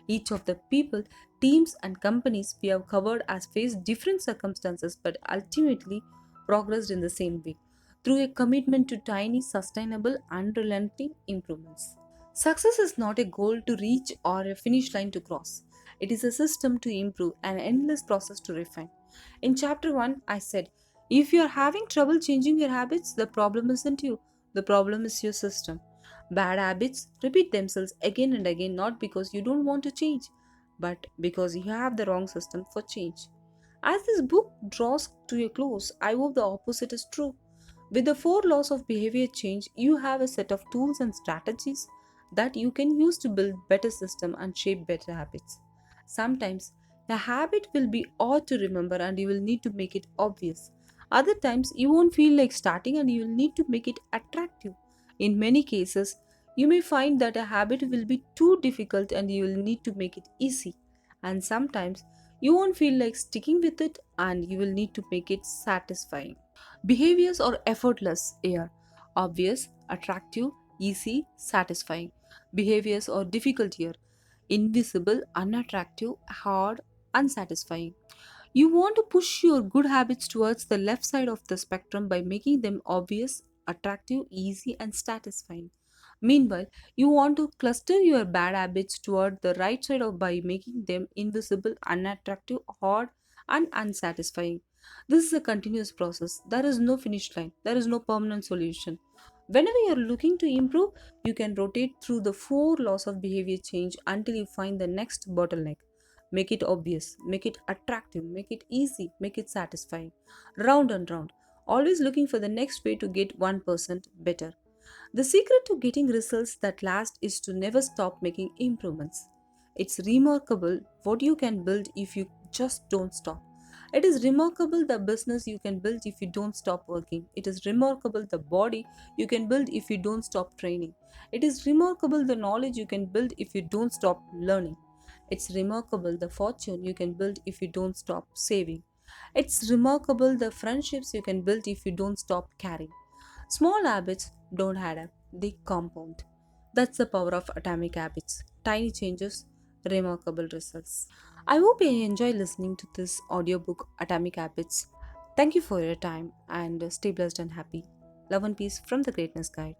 Speaker 1: Each of the people, teams, and companies we have covered has faced different circumstances but ultimately progressed in the same way through a commitment to tiny, sustainable, unrelenting improvements. Success is not a goal to reach or a finish line to cross. It is a system to improve, an endless process to refine. In chapter 1, I said, if you are having trouble changing your habits, the problem isn't you, the problem is your system. Bad habits repeat themselves again and again not because you don't want to change, but because you have the wrong system for change. As this book draws to a close, I hope the opposite is true. With the four laws of behavior change, you have a set of tools and strategies that you can use to build better system and shape better habits. Sometimes a habit will be odd to remember and you will need to make it obvious. Other times you won't feel like starting and you will need to make it attractive. In many cases, you may find that a habit will be too difficult and you will need to make it easy. And sometimes you won't feel like sticking with it and you will need to make it satisfying. Behaviors are effortless here. Obvious, attractive, easy, satisfying. Behaviors are difficult here. Invisible, unattractive, hard, unsatisfying. You want to push your good habits towards the left side of the spectrum by making them obvious, attractive, easy, and satisfying. Meanwhile, you want to cluster your bad habits toward the right side of by making them invisible, unattractive, odd, and unsatisfying. This is a continuous process. There is no finish line. There is no permanent solution. Whenever you're looking to improve, you can rotate through the four laws of behavior change until you find the next bottleneck. Make it obvious, make it attractive, make it easy, make it satisfying. Round and round. Always looking for the next way to get 1% better. The secret to getting results that last is to never stop making improvements. It's remarkable what you can build if you just don't stop. It is remarkable the business you can build if you don't stop working. It is remarkable the body you can build if you don't stop training. It is remarkable the knowledge you can build if you don't stop learning. It's remarkable the fortune you can build if you don't stop saving. It's remarkable the friendships you can build if you don't stop caring. Small habits don't add up, they compound. That's the power of atomic habits. Tiny changes, remarkable results. I hope you enjoy listening to this audiobook, Atomic Habits. Thank you for your time and stay blessed and happy. Love and peace from the Greatness Guide.